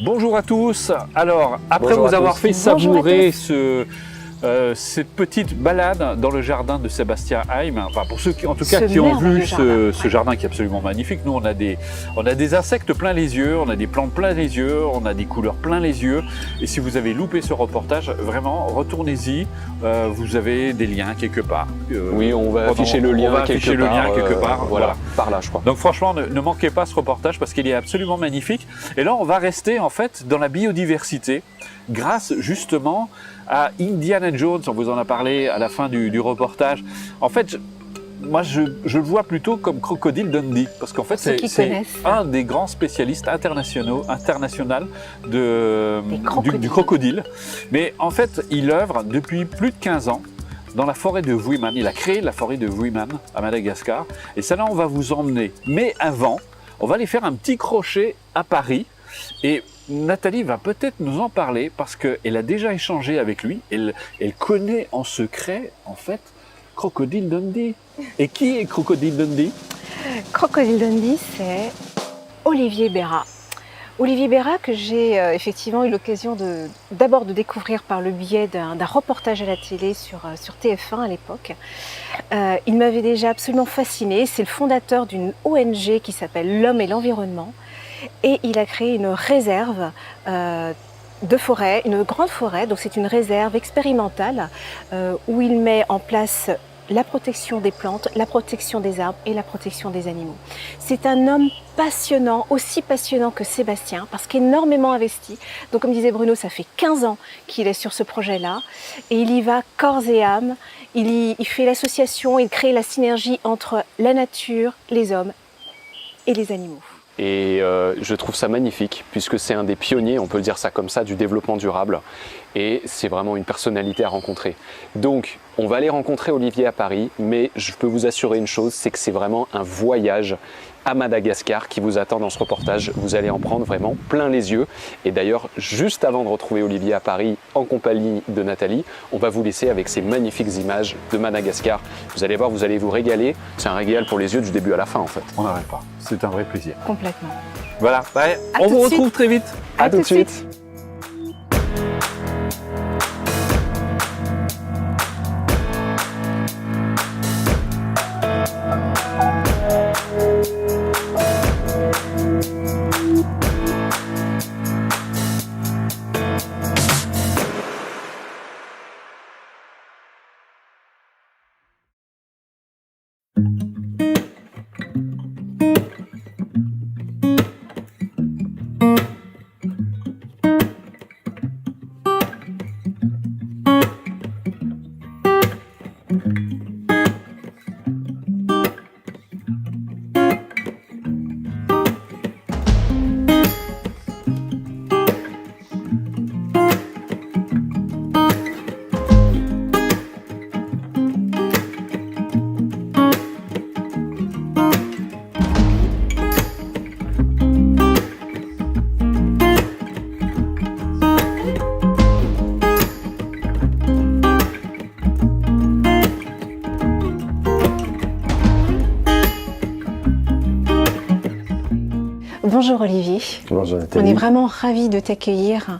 Bonjour à tous. Alors, après Bonjour vous à avoir tous. fait Bonjour à savourer cette petite balade dans le jardin de Sébastien Heim, enfin pour ceux qui, en tout cas, Ce qui ont vu merveilleux jardin, ce jardin qui est absolument magnifique. Nous, on a des insectes plein les yeux, on a des plantes plein les yeux, on a des couleurs plein les yeux. Et si vous avez loupé ce reportage, vraiment, retournez-y. Vous avez des liens quelque part. Oui, on va afficher le lien quelque part. Voilà, par là, je crois. Donc franchement, ne manquez pas ce reportage parce qu'il est absolument magnifique. Et là, on va rester en fait dans la biodiversité grâce justement à Indiana Jones. On vous en a parlé à la fin du reportage. En fait, moi, je le vois plutôt comme Crocodile Dundee parce qu'en fait, c'est un des grands spécialistes international du crocodile. Mais en fait, il œuvre depuis plus de 15 ans dans la forêt de Wuiman. Il a créé la forêt de Wuiman à Madagascar. Et ça, là, on va vous emmener. Mais avant, on va aller faire un petit crochet à Paris. Et Nathalie va peut-être nous en parler parce qu'elle a déjà échangé avec lui. Elle connaît en secret, en fait, Crocodile Dundee. Et qui est Crocodile Dundee? Crocodile Dundee, c'est Olivier Bérat. Olivier Bérat, que j'ai effectivement eu l'occasion d'abord de découvrir par le biais d'un reportage à la télé sur TF1 à l'époque. Il m'avait déjà absolument fasciné. C'est le fondateur d'une ONG qui s'appelle L'Homme et l'Environnement. Et il a créé une réserve de forêt, une grande forêt. Donc c'est une réserve expérimentale où il met en place la protection des plantes, la protection des arbres et la protection des animaux. C'est un homme passionnant, aussi passionnant que Sébastien, parce qu'énormément investi. Donc comme disait Bruno, ça fait 15 ans qu'il est sur ce projet-là, et il y va corps et âme. Il fait l'association, il crée la synergie entre la nature, les hommes et les animaux. Et je trouve ça magnifique, puisque c'est un des pionniers, on peut le dire ça comme ça, du développement durable. Et c'est vraiment une personnalité à rencontrer. Donc, on va aller rencontrer Olivier à Paris, mais je peux vous assurer une chose, c'est que c'est vraiment un voyage à Madagascar qui vous attend dans ce reportage. Vous allez en prendre vraiment plein les yeux. Et d'ailleurs, juste avant de retrouver Olivier à Paris en compagnie de Nathalie, on va vous laisser avec ces magnifiques images de Madagascar. Vous allez voir, vous allez vous régaler. C'est un régal pour les yeux du début à la fin en fait. On n'arrête pas. C'est un vrai plaisir. Complètement. Voilà. On vous retrouve très vite. À tout de suite. Bonjour Olivier. Bonjour Nathalie. On est vraiment ravis de t'accueillir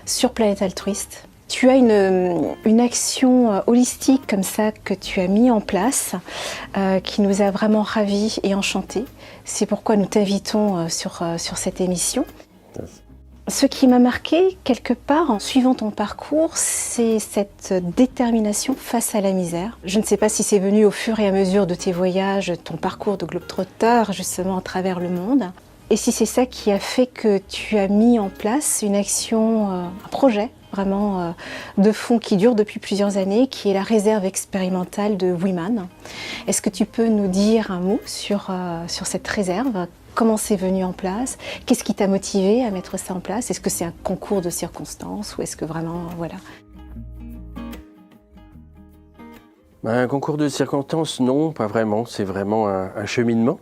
sur Planète Altruiste. Tu as une action holistique comme ça que tu as mis en place qui nous a vraiment ravis et enchantés. C'est pourquoi nous t'invitons sur cette émission. Merci. Ce qui m'a marqué quelque part en suivant ton parcours, c'est cette détermination face à la misère. Je ne sais pas si c'est venu au fur et à mesure de tes voyages, ton parcours de globe-trotter justement à travers le monde. Et si c'est ça qui a fait que tu as mis en place une action, un projet vraiment de fond qui dure depuis plusieurs années, qui est la réserve expérimentale de Wuiman. Est-ce que tu peux nous dire un mot sur cette réserve? Comment c'est venu en place? Qu'est-ce qui t'a motivé à mettre ça en place? Est-ce que c'est un concours de circonstances ou est-ce que vraiment, voilà? Un concours de circonstances, non, pas vraiment. C'est vraiment un cheminement.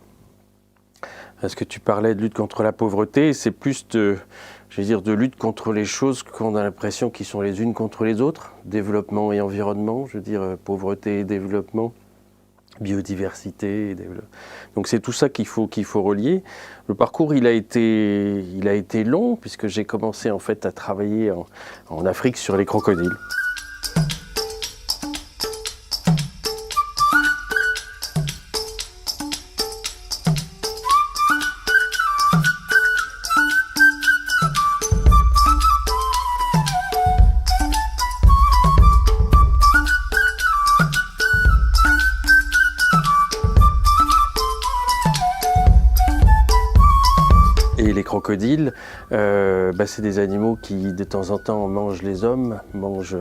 Parce que tu parlais de lutte contre la pauvreté, c'est plus de lutte contre les choses qu'on a l'impression qui sont les unes contre les autres. Développement et environnement, pauvreté et développement. biodiversité. Donc c'est tout ça qu'il faut relier. Le parcours il a été long puisque j'ai commencé en fait à travailler en Afrique sur les crocodiles. Et les crocodiles, c'est des animaux qui de temps en temps mangent les hommes, mangent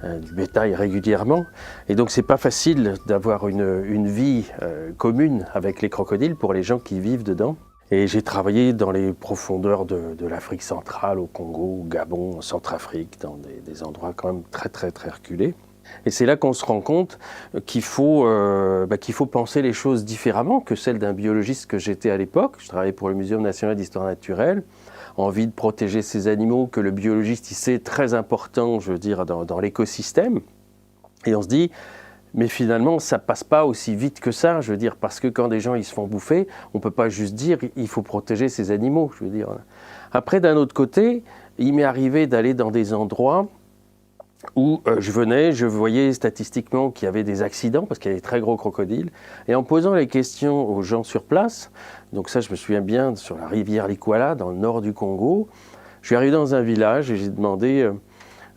du bétail régulièrement. Et donc c'est pas facile d'avoir une vie commune avec les crocodiles pour les gens qui vivent dedans. Et j'ai travaillé dans les profondeurs de l'Afrique centrale, au Congo, au Gabon, en Centrafrique, dans des endroits quand même très très très reculés. Et c'est là qu'on se rend compte qu'il faut penser les choses différemment que celles d'un biologiste que j'étais à l'époque. Je travaillais pour le Muséum national d'histoire naturelle, envie de protéger ces animaux que le biologiste, c'est très important, je veux dire, dans l'écosystème. Et on se dit, mais finalement, ça passe pas aussi vite que ça, je veux dire, parce que quand des gens ils se font bouffer, on peut pas juste dire, il faut protéger ces animaux, je veux dire. Après, d'un autre côté, il m'est arrivé d'aller dans des endroits où je voyais statistiquement qu'il y avait des accidents parce qu'il y avait des très gros crocodiles. Et en posant les questions aux gens sur place, donc ça je me souviens bien, sur la rivière Likwala, dans le nord du Congo, je suis arrivé dans un village et j'ai demandé,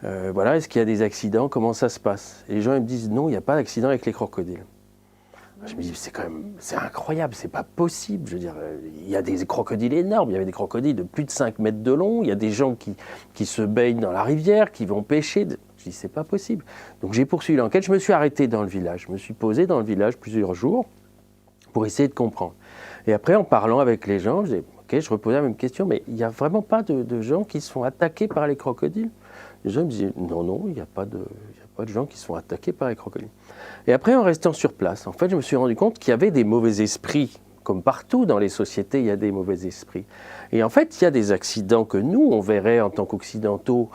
est-ce qu'il y a des accidents, comment ça se passe? Et les gens ils me disent, non, il n'y a pas d'accident avec les crocodiles. Je me dis, c'est incroyable, c'est pas possible. Je veux dire, il y a des crocodiles énormes, il y avait des crocodiles de plus de 5 mètres de long, il y a des gens qui se baignent dans la rivière, qui vont pêcher. Je dis, c'est pas possible. Donc j'ai poursuivi l'enquête, je me suis arrêté dans le village, je me suis posé dans le village plusieurs jours pour essayer de comprendre. Et après, en parlant avec les gens, je reposais la même question, mais il n'y a vraiment pas de gens qui se font attaquer par les crocodiles? Les gens me disaient, non, il n'y a pas de gens qui se font attaquer par les crocodiles. Et après, en restant sur place, en fait, je me suis rendu compte qu'il y avait des mauvais esprits. Comme partout dans les sociétés, il y a des mauvais esprits. Et en fait, il y a des accidents que nous, on verrait en tant qu'occidentaux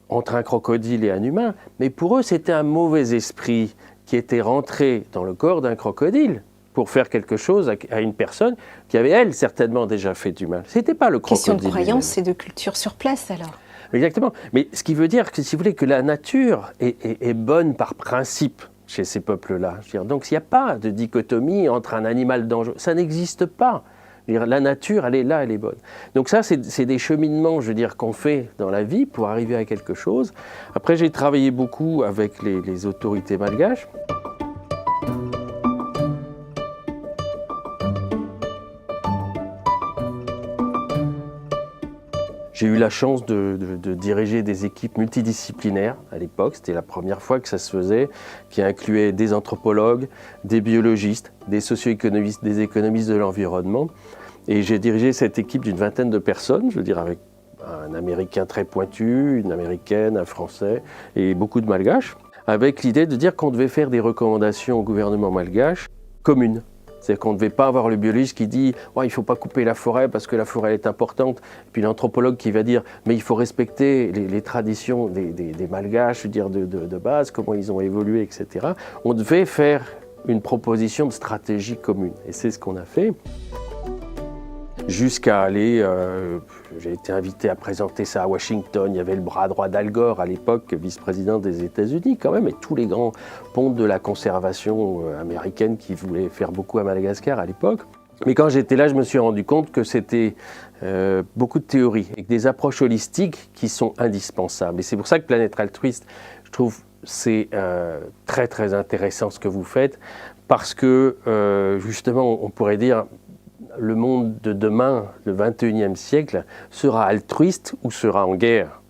entre un crocodile et un humain. Mais pour eux, c'était un mauvais esprit qui était rentré dans le corps d'un crocodile pour faire quelque chose à une personne qui avait, elle, certainement déjà fait du mal. C'était pas le crocodile. Question de croyance et de culture sur place, alors. Exactement. Mais ce qui veut dire que, si vous voulez, que la nature est bonne par principe chez ces peuples-là. Donc, il n'y a pas de dichotomie entre un animal dangereux. Ça n'existe pas. La nature, elle est là, elle est bonne. Donc ça, c'est des cheminements, je veux dire, qu'on fait dans la vie pour arriver à quelque chose. Après, j'ai travaillé beaucoup avec les autorités malgaches. J'ai eu la chance de diriger des équipes multidisciplinaires à l'époque. C'était la première fois que ça se faisait, qui incluait des anthropologues, des biologistes, des socio-économistes, des économistes de l'environnement. Et j'ai dirigé cette équipe d'une vingtaine de personnes, je veux dire avec un Américain très pointu, une Américaine, un Français et beaucoup de Malgaches, avec l'idée de dire qu'on devait faire des recommandations au gouvernement malgache communes. C'est-à-dire qu'on ne devait pas avoir le biologiste qui dit il ne faut pas couper la forêt parce que la forêt est importante, et puis l'anthropologue qui va dire mais il faut respecter les traditions des Malgaches, je veux dire de base, comment ils ont évolué, etc. On devait faire une proposition de stratégie commune, et c'est ce qu'on a fait. Jusqu'à aller, j'ai été invité à présenter ça à Washington, il y avait le bras droit d'Al Gore à l'époque, vice-président des États-Unis quand même, et tous les grands pontes de la conservation américaine qui voulaient faire beaucoup à Madagascar à l'époque. Mais quand j'étais là, je me suis rendu compte que c'était beaucoup de théories et des approches holistiques qui sont indispensables. Et c'est pour ça que Planète Altruiste, je trouve, c'est très très intéressant ce que vous faites, parce que justement, on pourrait dire, le monde de demain, le 21e siècle, sera altruiste ou sera en guerre.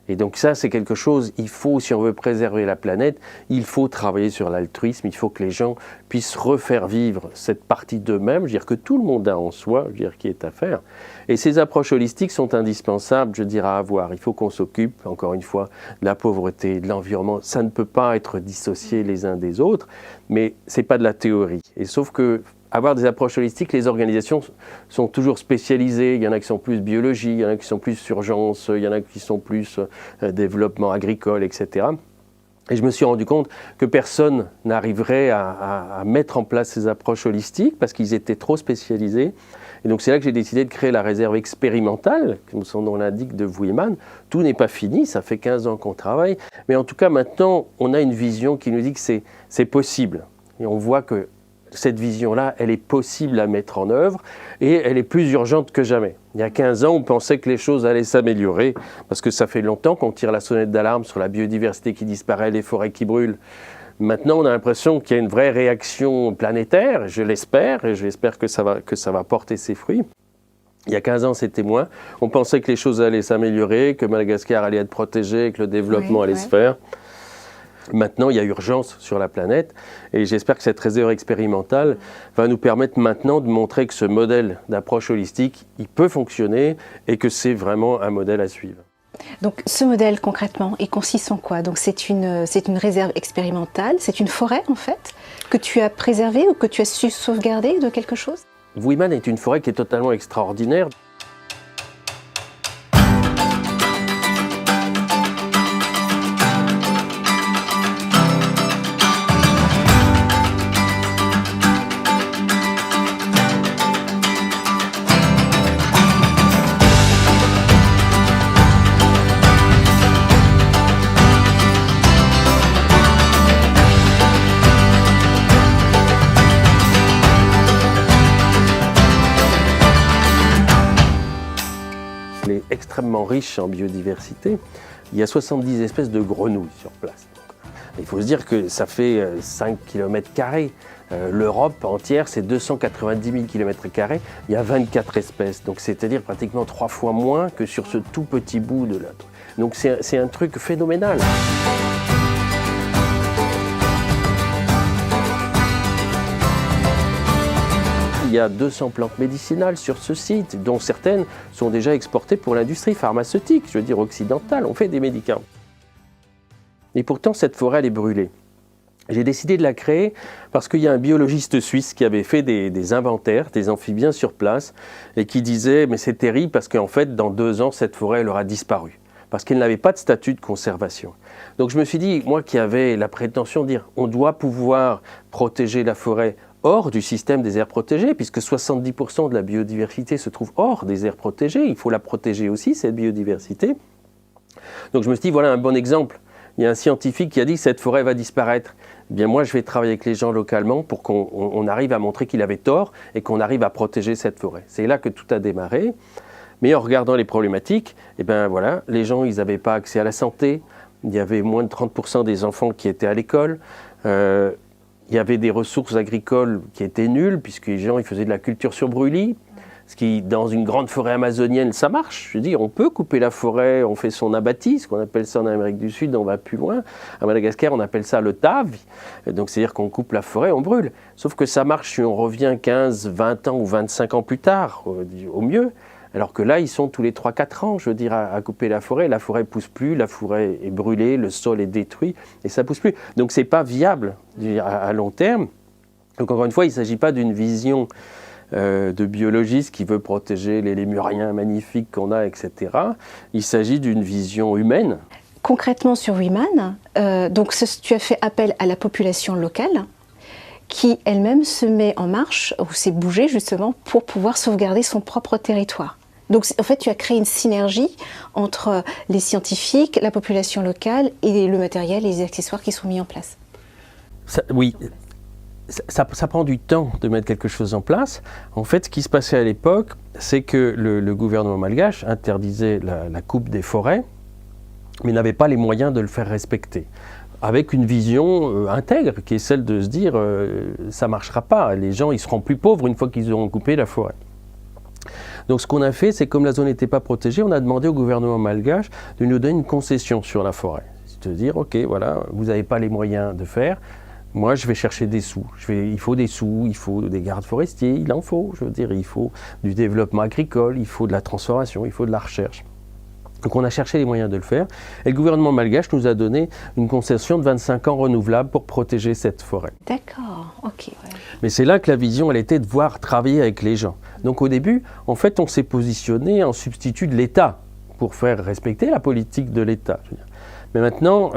Et donc ça, c'est quelque chose, il faut, si on veut préserver la planète, il faut travailler sur l'altruisme, il faut que les gens puissent refaire vivre cette partie d'eux-mêmes, je veux dire que tout le monde a en soi, je veux dire, qui est à faire. Et ces approches holistiques sont indispensables, je dirais, à avoir. Il faut qu'on s'occupe, encore une fois, de la pauvreté, de l'environnement. Ça ne peut pas être dissocié les uns des autres, mais c'est pas de la théorie. Et sauf que avoir des approches holistiques, les organisations sont toujours spécialisées. Il y en a qui sont plus biologie, il y en a qui sont plus urgence, il y en a qui sont plus développement agricole, etc. Et je me suis rendu compte que personne n'arriverait à mettre en place ces approches holistiques parce qu'ils étaient trop spécialisés. Et donc c'est là que j'ai décidé de créer la réserve expérimentale, comme son nom l'indique, de Wuyman. Tout n'est pas fini, ça fait 15 ans qu'on travaille. Mais en tout cas, maintenant, on a une vision qui nous dit que c'est possible. Et on voit que cette vision-là, elle est possible à mettre en œuvre et elle est plus urgente que jamais. Il y a 15 ans, on pensait que les choses allaient s'améliorer parce que ça fait longtemps qu'on tire la sonnette d'alarme sur la biodiversité qui disparaît, les forêts qui brûlent. Maintenant, on a l'impression qu'il y a une vraie réaction planétaire, je l'espère, et j'espère que ça va porter ses fruits. Il y a 15 ans, c'était moins. On pensait que les choses allaient s'améliorer, que Madagascar allait être protégé, que le développement allait se faire. Maintenant, il y a urgence sur la planète et j'espère que cette réserve expérimentale va nous permettre maintenant de montrer que ce modèle d'approche holistique, il peut fonctionner et que c'est vraiment un modèle à suivre. Donc ce modèle concrètement, il consiste en quoi? Donc c'est une réserve expérimentale, c'est une forêt en fait, que tu as préservée ou que tu as su sauvegarder de quelque chose? Wuyman est une forêt qui est totalement extraordinaire. Elle est extrêmement riche en biodiversité. Il y a 70 espèces de grenouilles sur place. Il faut se dire que ça fait 5 km². L'Europe entière, c'est 290 000 km². Il y a 24 espèces. Donc c'est-à-dire pratiquement 3 fois moins que sur ce tout petit bout de l'autre. Donc c'est un truc phénoménal. Il y a 200 plantes médicinales sur ce site, dont certaines sont déjà exportées pour l'industrie pharmaceutique, je veux dire occidentale, on fait des médicaments. Et pourtant, cette forêt, elle est brûlée. J'ai décidé de la créer parce qu'il y a un biologiste suisse qui avait fait des inventaires des amphibiens sur place et qui disait « mais c'est terrible parce qu'en fait, dans 2 ans, cette forêt, elle aura disparu » parce qu'elle n'avait pas de statut de conservation. Donc je me suis dit, moi qui avais la prétention de dire « on doit pouvoir protéger la forêt » hors du système des aires protégées, puisque 70% de la biodiversité se trouve hors des aires protégées. Il faut la protéger aussi, cette biodiversité. Donc je me suis dit, voilà un bon exemple. Il y a un scientifique qui a dit que cette forêt va disparaître. Eh bien moi, je vais travailler avec les gens localement pour qu'on arrive à montrer qu'il avait tort et qu'on arrive à protéger cette forêt. C'est là que tout a démarré. Mais en regardant les problématiques, eh ben voilà, les gens, ils n'avaient pas accès à la santé. Il y avait moins de 30% des enfants qui étaient à l'école. Il y avait des ressources agricoles qui étaient nulles, puisque les gens ils faisaient de la culture sur brûlis, ce qui, dans une grande forêt amazonienne, ça marche. Je veux dire, on peut couper la forêt, on fait son abatis, ce qu'on appelle ça en Amérique du Sud, on va plus loin. À Madagascar, on appelle ça le tav, donc c'est-à-dire qu'on coupe la forêt, on brûle. Sauf que ça marche si on revient 15, 20 ans ou 25 ans plus tard, au mieux. Alors que là, ils sont tous les 3-4 ans, je veux dire, à couper la forêt ne pousse plus, la forêt est brûlée, le sol est détruit, et ça ne pousse plus. Donc ce n'est pas viable à long terme. Donc encore une fois, il ne s'agit pas d'une vision de biologiste qui veut protéger les lémuriens magnifiques qu'on a, etc. Il s'agit d'une vision humaine. Concrètement sur Wuyman, donc tu as fait appel à la population locale, qui elle-même se met en marche, ou s'est bougée justement, pour pouvoir sauvegarder son propre territoire. Donc en fait, tu as créé une synergie entre les scientifiques, la population locale et le matériel et les accessoires qui sont mis en place. Oui, ça prend du temps de mettre quelque chose en place. En fait, ce qui se passait à l'époque, c'est que le gouvernement malgache interdisait la coupe des forêts, mais n'avait pas les moyens de le faire respecter. Avec une vision intègre, qui est celle de se dire ça ne marchera pas, les gens ils seront plus pauvres une fois qu'ils auront coupé la forêt. Donc ce qu'on a fait, c'est comme la zone n'était pas protégée, on a demandé au gouvernement malgache de nous donner une concession sur la forêt. C'est de dire, ok, voilà, vous n'avez pas les moyens de faire, moi je vais chercher des sous. Il faut des sous, il faut des gardes forestiers, il en faut, je veux dire, il faut du développement agricole, il faut de la transformation, il faut de la recherche. Donc on a cherché les moyens de le faire, et le gouvernement malgache nous a donné une concession de 25 ans renouvelable pour protéger cette forêt. D'accord, ok. Ouais. Mais c'est là que la vision, elle était de voir travailler avec les gens. Donc au début, en fait, on s'est positionné en substitut de l'État pour faire respecter la politique de l'État. Mais maintenant,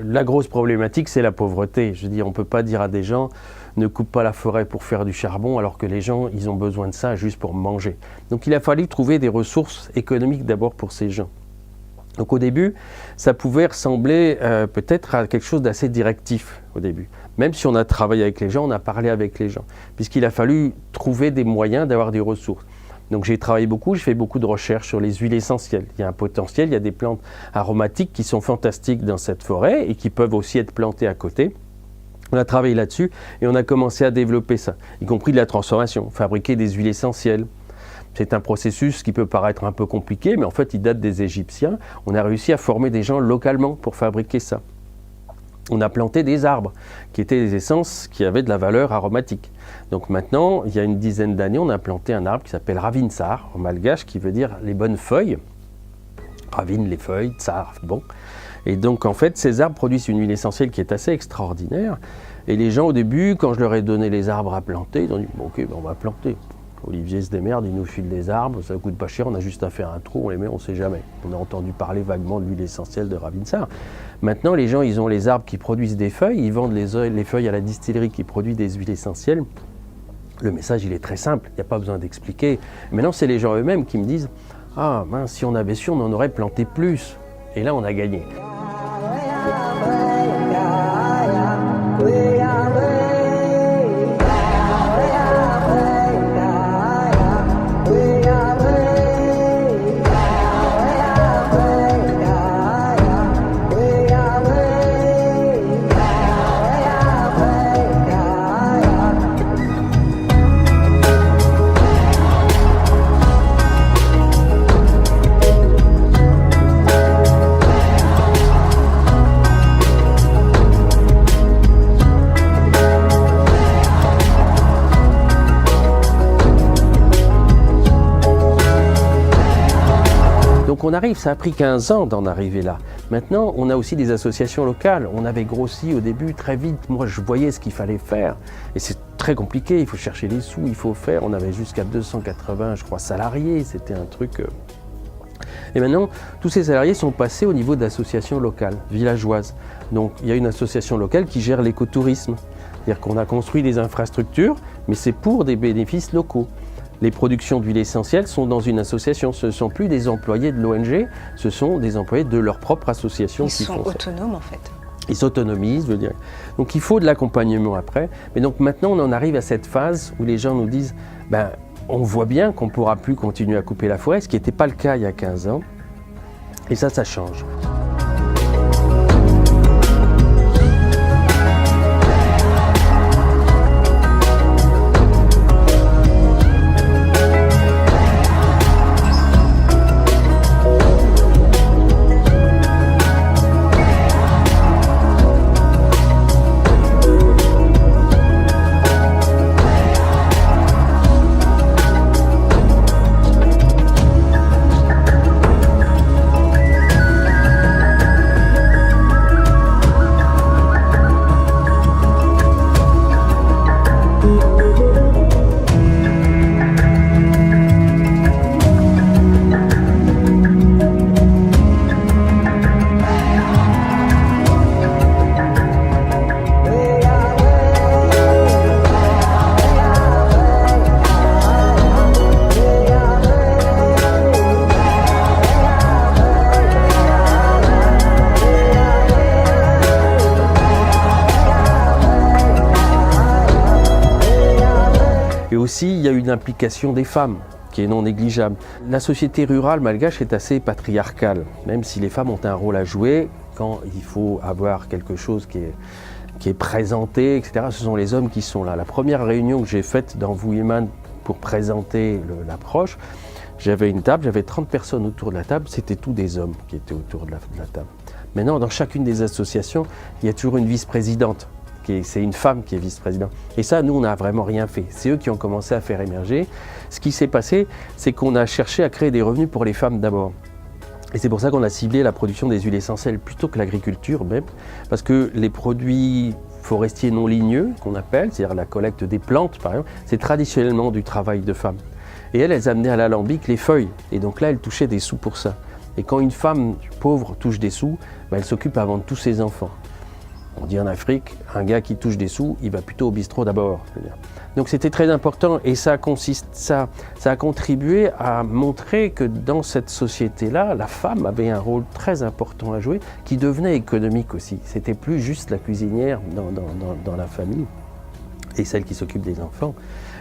la grosse problématique, c'est la pauvreté. Je veux dire, on ne peut pas dire à des gens ne coupe pas la forêt pour faire du charbon, alors que les gens, ils ont besoin de ça juste pour manger. Donc il a fallu trouver des ressources économiques d'abord pour ces gens. Donc au début, ça pouvait ressembler peut-être à quelque chose d'assez directif au début. Même si on a travaillé avec les gens, on a parlé avec les gens, puisqu'il a fallu trouver des moyens d'avoir des ressources. Donc j'ai travaillé beaucoup, j'ai fait beaucoup de recherches sur les huiles essentielles. Il y a un potentiel, il y a des plantes aromatiques qui sont fantastiques dans cette forêt et qui peuvent aussi être plantées à côté. On a travaillé là-dessus et on a commencé à développer ça, y compris de la transformation, fabriquer des huiles essentielles. C'est un processus qui peut paraître un peu compliqué, mais en fait il date des Égyptiens. On a réussi à former des gens localement pour fabriquer ça. On a planté des arbres qui étaient des essences qui avaient de la valeur aromatique. Donc maintenant, il y a une dizaine d'années, on a planté un arbre qui s'appelle Ravinsar, en malgache, qui veut dire les bonnes feuilles. Ravine, les feuilles, tsar, bon. Et donc en fait, ces arbres produisent une huile essentielle qui est assez extraordinaire. Et les gens au début, quand je leur ai donné les arbres à planter, ils ont dit bon, ok, ben on va planter. Olivier se démerde, il nous file des arbres, ça ne coûte pas cher, on a juste à faire un trou, on les met, on ne sait jamais. On a entendu parler vaguement de l'huile essentielle de Ravinsar. Maintenant, les gens, ils ont les arbres qui produisent des feuilles, ils vendent les feuilles à la distillerie qui produit des huiles essentielles. Le message, il est très simple, il n'y a pas besoin d'expliquer. Maintenant, c'est les gens eux-mêmes qui me disent « Ah, mince, si on avait su, on en aurait planté plus. » Et là, on a gagné. Donc on arrive, ça a pris 15 ans d'en arriver là. Maintenant, on a aussi des associations locales. On avait grossi au début très vite. Moi, je voyais ce qu'il fallait faire. Et c'est très compliqué, il faut chercher les sous, il faut faire. On avait jusqu'à 280, je crois, salariés. C'était un truc... Et maintenant, tous ces salariés sont passés au niveau d'associations locales, villageoises. Donc il y a une association locale qui gère l'écotourisme. C'est-à-dire qu'on a construit des infrastructures, mais c'est pour des bénéfices locaux. Les productions d'huile essentielle sont dans une association. Ce ne sont plus des employés de l'ONG, ce sont des employés de leur propre association qui font ça. Ils sont autonomes en fait. Ils s'autonomisent, je veux dire. Donc il faut de l'accompagnement après. Mais donc maintenant, on en arrive à cette phase où les gens nous disent ben, on voit bien qu'on ne pourra plus continuer à couper la forêt, ce qui n'était pas le cas il y a 15 ans. Et ça change. Et aussi, il y a une implication des femmes qui est non négligeable. La société rurale malgache est assez patriarcale, même si les femmes ont un rôle à jouer quand il faut avoir quelque chose qui est présenté, etc. Ce sont les hommes qui sont là. La première réunion que j'ai faite dans Wuyiman pour présenter l'approche, j'avais une table, j'avais 30 personnes autour de la table, c'était tous des hommes qui étaient autour de la table. Maintenant, dans chacune des associations, il y a toujours une vice-présidente. C'est une femme qui est vice-présidente. Et ça, nous, on n'a vraiment rien fait. C'est eux qui ont commencé à faire émerger. Ce qui s'est passé, c'est qu'on a cherché à créer des revenus pour les femmes d'abord. Et c'est pour ça qu'on a ciblé la production des huiles essentielles plutôt que l'agriculture même, parce que les produits forestiers non ligneux, qu'on appelle, c'est-à-dire la collecte des plantes par exemple, c'est traditionnellement du travail de femmes. Et elles amenaient à l'alambic les feuilles. Et donc là, elles touchaient des sous pour ça. Et quand une femme pauvre touche des sous, elle s'occupe avant de tous ses enfants. On dit en Afrique, un gars qui touche des sous, il va plutôt au bistrot d'abord. Donc c'était très important et ça a contribué à montrer que dans cette société-là, la femme avait un rôle très important à jouer qui devenait économique aussi. C'était plus juste la cuisinière dans la famille et celle qui s'occupe des enfants.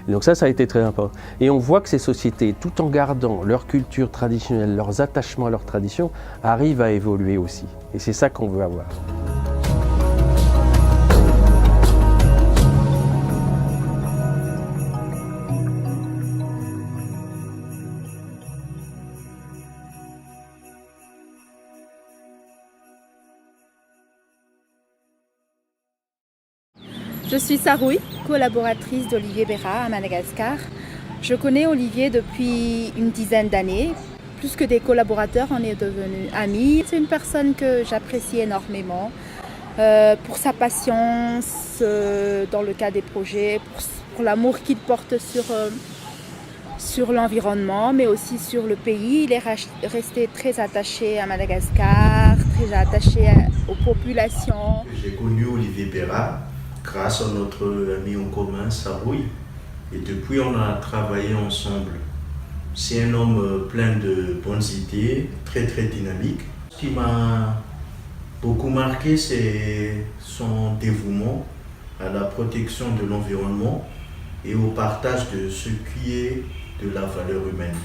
Et donc ça a été très important. Et on voit que ces sociétés, tout en gardant leur culture traditionnelle, leurs attachements à leur tradition, arrivent à évoluer aussi. Et c'est ça qu'on veut avoir. Je suis Sarouy, collaboratrice d'Olivier Béra à Madagascar. Je connais Olivier depuis une dizaine d'années. Plus que des collaborateurs, on est devenus amis. C'est une personne que j'apprécie énormément pour sa patience dans le cas des projets, pour l'amour qu'il porte sur l'environnement, mais aussi sur le pays. Il est resté très attaché à Madagascar, très attaché aux populations. J'ai connu Olivier Béra grâce à notre ami en commun, Sarouy. Et depuis, on a travaillé ensemble. C'est un homme plein de bonnes idées, très dynamique. Ce qui m'a beaucoup marqué, c'est son dévouement à la protection de l'environnement et au partage de ce qui est de la valeur humaine.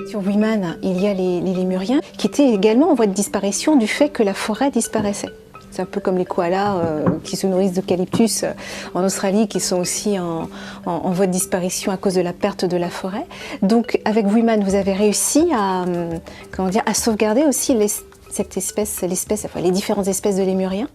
Sur Wuiman, il y a les lémuriens qui étaient également en voie de disparition du fait que la forêt disparaissait. C'est un peu comme les koalas qui se nourrissent d'eucalyptus en Australie, qui sont aussi en voie de disparition à cause de la perte de la forêt. Donc avec Wuiman, vous avez réussi à sauvegarder aussi les différentes espèces de lémuriens.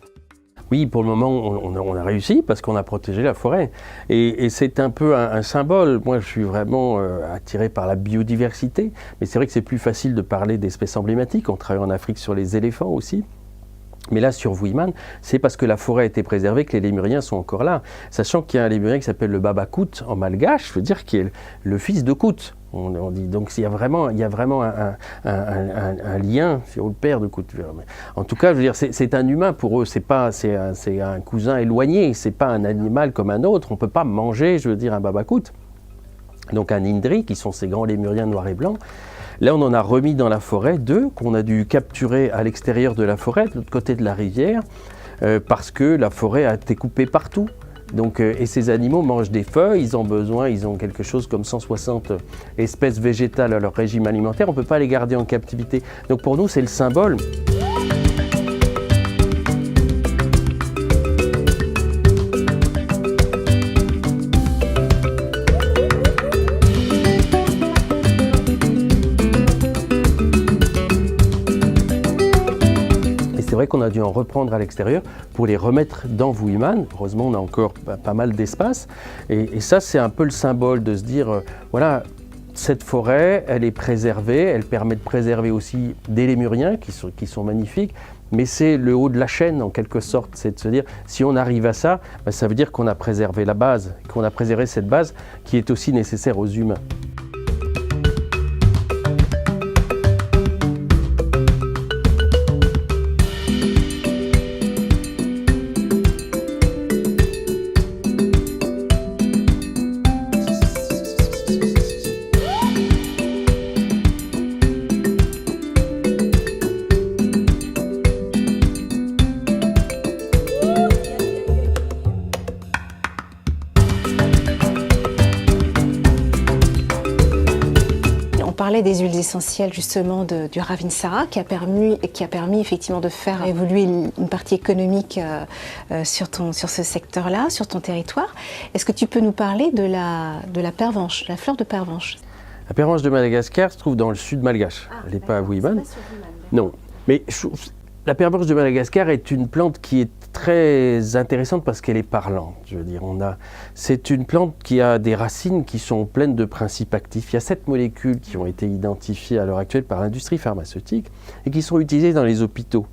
Oui, pour le moment, on a réussi parce qu'on a protégé la forêt. Et c'est un peu un symbole. Moi, je suis vraiment attiré par la biodiversité. Mais c'est vrai que c'est plus facile de parler d'espèces emblématiques. On travaille en Afrique sur les éléphants aussi. Mais là, sur Wuiman, c'est parce que la forêt a été préservée que les lémuriens sont encore là. Sachant qu'il y a un lémurien qui s'appelle le Babakout en malgache, je veux dire, qui est le fils de Kout. On dit. Donc il y a vraiment un lien sur le père de Kout. En tout cas, je veux dire, c'est un humain pour eux. C'est un cousin éloigné. C'est pas un animal comme un autre. On peut pas manger, je veux dire, un Babakout. Donc un Indri, qui sont ces grands lémuriens noirs et blancs. Là, on en a remis dans la forêt 2 qu'on a dû capturer à l'extérieur de la forêt, de l'autre côté de la rivière, parce que la forêt a été coupée partout. Donc, et ces animaux mangent des feuilles, ils ont quelque chose comme 160 espèces végétales à leur régime alimentaire, on ne peut pas les garder en captivité. Donc pour nous, c'est le symbole. C'est vrai qu'on a dû en reprendre à l'extérieur pour les remettre dans Wuiman. Heureusement, on a encore pas mal d'espace. Et ça, c'est un peu le symbole de se dire, voilà, cette forêt, elle est préservée, elle permet de préserver aussi des lémuriens qui sont magnifiques, mais c'est le haut de la chaîne en quelque sorte. C'est de se dire, si on arrive à ça, ça veut dire qu'on a préservé la base, qu'on a préservé cette base qui est aussi nécessaire aux humains. On parlait des huiles essentielles justement du Ravinsara qui a permis effectivement de faire évoluer une partie économique sur ce secteur-là, sur ton territoire. Est-ce que tu peux nous parler de la pervenche, la fleur de pervenche? La pervenche de Madagascar se trouve dans le sud malgache. Elle n'est pas à Wuiman. Non, mais la pervenche de Madagascar est une plante qui est très intéressante parce qu'elle est parlante. Je veux dire, c'est une plante qui a des racines qui sont pleines de principes actifs. Il y a 7 molécules qui ont été identifiées à l'heure actuelle par l'industrie pharmaceutique et qui sont utilisées dans les hôpitaux.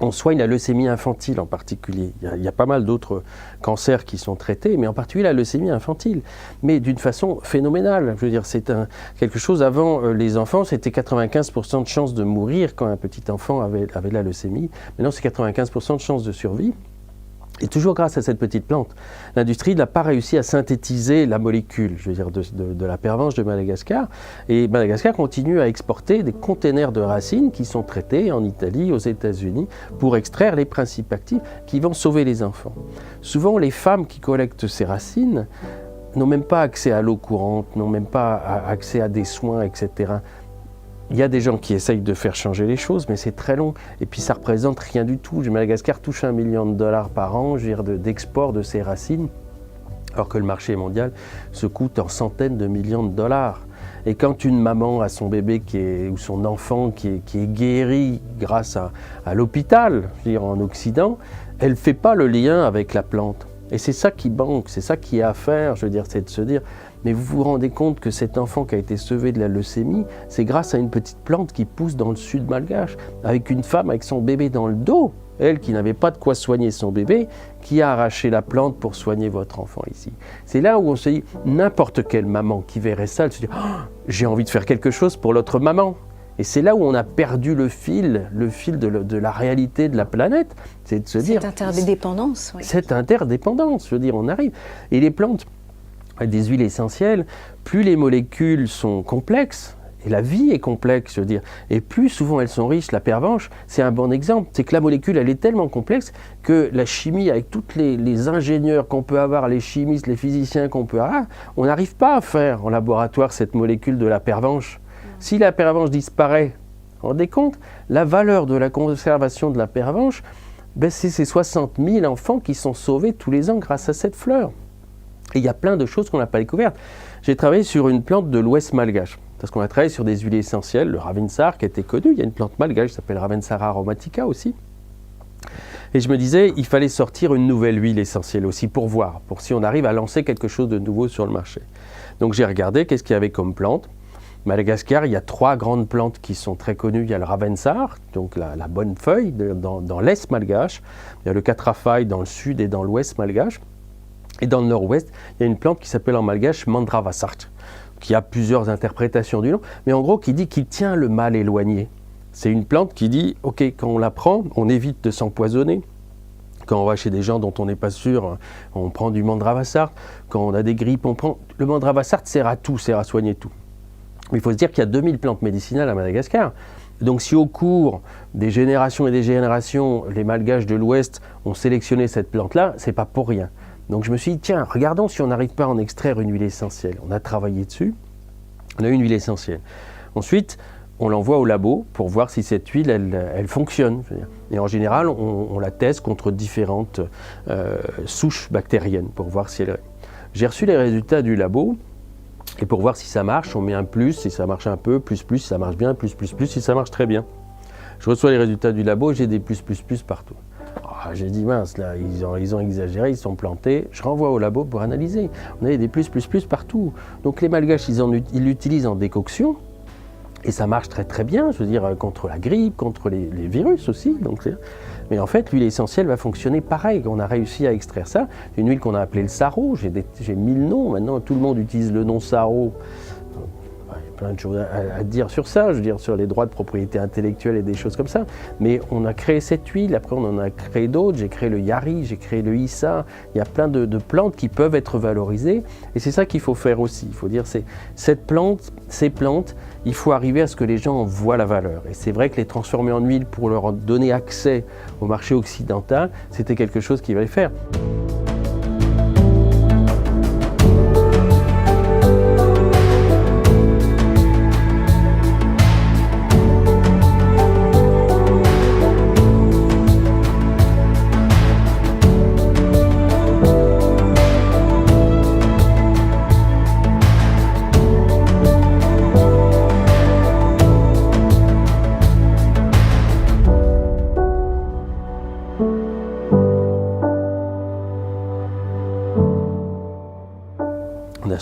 on soigne la leucémie infantile en particulier. Il y a pas mal d'autres cancers qui sont traités, mais en particulier la leucémie infantile, mais d'une façon phénoménale. Je veux dire, c'est quelque chose, avant les enfants, c'était 95% de chances de mourir quand un petit enfant avait la leucémie. Maintenant, c'est 95% de chances de survie. Et toujours grâce à cette petite plante. L'industrie n'a pas réussi à synthétiser la molécule, je veux dire, de la pervenche de Madagascar. Et Madagascar continue à exporter des containers de racines qui sont traités en Italie, aux États-Unis, pour extraire les principes actifs qui vont sauver les enfants. Souvent, les femmes qui collectent ces racines n'ont même pas accès à l'eau courante, n'ont même pas accès à des soins, etc. Il y a des gens qui essayent de faire changer les choses, mais c'est très long. Et puis ça représente rien du tout. Madagascar touche $1 million par an, je veux dire, d'export de ces racines, alors que le marché mondial se coûte en centaines de millions de dollars. Et quand une maman a son bébé ou son enfant qui est guéri grâce à l'hôpital, je veux dire, en Occident, elle ne fait pas le lien avec la plante. Et c'est ça qui manque, c'est ça qui est à faire, je veux dire, c'est de se dire, mais vous vous rendez compte que cet enfant qui a été sauvé de la leucémie, c'est grâce à une petite plante qui pousse dans le sud malgache, avec une femme avec son bébé dans le dos, elle qui n'avait pas de quoi soigner son bébé, qui a arraché la plante pour soigner votre enfant ici. C'est là où on se dit, n'importe quelle maman qui verrait ça, elle se dit, oh, j'ai envie de faire quelque chose pour l'autre maman. Et c'est là où on a perdu le fil de la réalité de la planète. C'est de se dire... Cette interdépendance, oui. Cette interdépendance, je veux dire, on arrive. Et les plantes, des huiles essentielles, plus les molécules sont complexes, et la vie est complexe, je veux dire, et plus souvent elles sont riches. La pervenche, c'est un bon exemple. C'est que la molécule, elle est tellement complexe que la chimie, avec tous les ingénieurs qu'on peut avoir, les chimistes, les physiciens qu'on peut avoir, on n'arrive pas à faire en laboratoire cette molécule de la pervenche. Si la pervenche disparaît, vous vous rendez compte, la valeur de la conservation de la pervenche, ben c'est ces 60 000 enfants qui sont sauvés tous les ans grâce à cette fleur. Et il y a plein de choses qu'on n'a pas découvertes. J'ai travaillé sur une plante de l'Ouest malgache, parce qu'on a travaillé sur des huiles essentielles, le Ravensar qui était connu, il y a une plante malgache qui s'appelle Ravensara aromatica aussi. Et je me disais, il fallait sortir une nouvelle huile essentielle aussi pour voir, pour si on arrive à lancer quelque chose de nouveau sur le marché. Donc j'ai regardé qu'est-ce qu'il y avait comme plante. Madagascar, il y a 3 grandes plantes qui sont très connues. Il y a le Ravensar, donc la bonne feuille dans l'est malgache. Il y a le Catrafaille dans le sud et dans l'ouest malgache. Et dans le nord-ouest, il y a une plante qui s'appelle en malgache Mandravasart, qui a plusieurs interprétations du nom, mais en gros qui dit qu'il tient le mal éloigné. C'est une plante qui dit, ok, quand on la prend, on évite de s'empoisonner. Quand on va chez des gens dont on n'est pas sûr, on prend du Mandravasart. Quand on a des grippes, on prend... Le Mandravasart sert à tout, sert à soigner tout. Mais il faut se dire qu'il y a 2000 plantes médicinales à Madagascar. Donc si au cours des générations et des générations, les Malgaches de l'Ouest ont sélectionné cette plante-là, c'est pas pour rien. Donc je me suis dit, tiens, regardons si on n'arrive pas à en extraire une huile essentielle. On a travaillé dessus, on a eu une huile essentielle. Ensuite, on l'envoie au labo pour voir si cette huile, elle fonctionne. Et en général, on la teste contre différentes souches bactériennes pour voir si elle... J'ai reçu les résultats du labo. Et pour voir si ça marche, on met un plus, si ça marche un peu, plus, si ça marche bien, plus, si ça marche très bien. Je reçois les résultats du labo, j'ai des plus partout. Oh, j'ai dit, mince, là, ils ont exagéré, ils sont plantés. Je renvoie au labo pour analyser. On avait des plus partout. Donc les Malgaches, ils l'utilisent en décoction. Et ça marche très très bien, je veux dire, contre la grippe, contre les virus aussi. Donc, mais en fait, l'huile essentielle va fonctionner pareil. On a réussi à extraire ça. C'est une huile qu'on a appelée le Saro. J'ai 1000 noms. Maintenant, tout le monde utilise le nom Saro. Il y a plein de choses à dire sur ça, je veux dire, sur les droits de propriété intellectuelle et des choses comme ça. Mais on a créé cette huile. Après, on en a créé d'autres. J'ai créé le Yari, j'ai créé le Issa. Il y a plein de plantes qui peuvent être valorisées. Et c'est ça qu'il faut faire aussi. Il faut dire, ces plantes, il faut arriver à ce que les gens en voient la valeur. Et c'est vrai que les transformer en huile pour leur donner accès au marché occidental, c'était quelque chose qu'il fallait faire.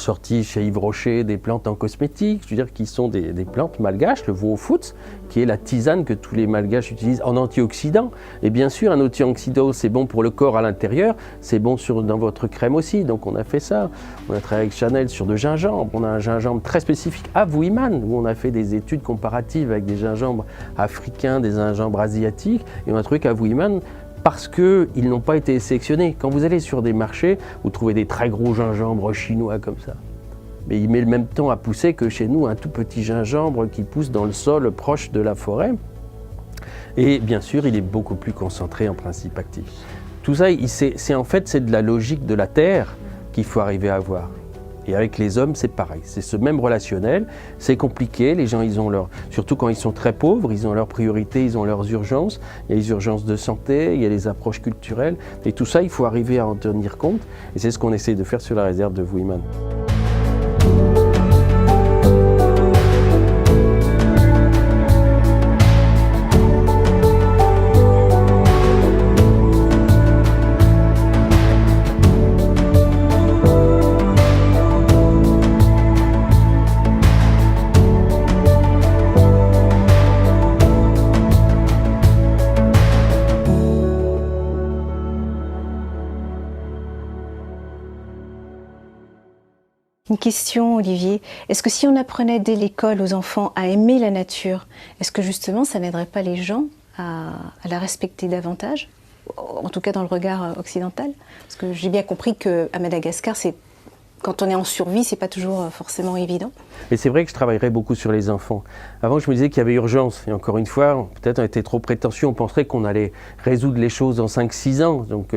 sorti chez Yves Rocher des plantes en cosmétique, je veux dire qui sont des plantes malgaches, le Wu Foot, qui est la tisane que tous les malgaches utilisent en antioxydant. Et bien sûr, un antioxydant, c'est bon pour le corps à l'intérieur, c'est bon dans votre crème aussi. Donc on a fait ça. On a travaillé avec Chanel sur de gingembre. On a un gingembre très spécifique à Wuiman, où on a fait des études comparatives avec des gingembres africains, des gingembres asiatiques. Et on a trouvé qu'à Wuiman, parce qu'ils n'ont pas été sélectionnés. Quand vous allez sur des marchés, vous trouvez des très gros gingembres chinois comme ça. Mais il met le même temps à pousser que chez nous, un tout petit gingembre qui pousse dans le sol proche de la forêt. Et bien sûr, il est beaucoup plus concentré en principe actif. Tout ça, c'est de la logique de la terre qu'il faut arriver à avoir. Et avec les hommes, c'est pareil. C'est ce même relationnel. C'est compliqué. Les gens, surtout quand ils sont très pauvres, ils ont leurs priorités, ils ont leurs urgences. Il y a les urgences de santé, il y a les approches culturelles. Et tout ça, il faut arriver à en tenir compte. Et c'est ce qu'on essaie de faire sur la réserve de Wuiman. Une question, Olivier. Est-ce que si on apprenait dès l'école aux enfants à aimer la nature, est-ce que justement ça n'aiderait pas les gens à la respecter davantage, en tout cas dans le regard occidental? Parce que j'ai bien compris qu'à Madagascar, quand on est en survie, c'est pas toujours forcément évident. Mais c'est vrai que je travaillerais beaucoup sur les enfants. Avant, je me disais qu'il y avait urgence. Et encore une fois, peut-être on était trop prétentieux. On penserait qu'on allait résoudre les choses en 5-6 ans. Donc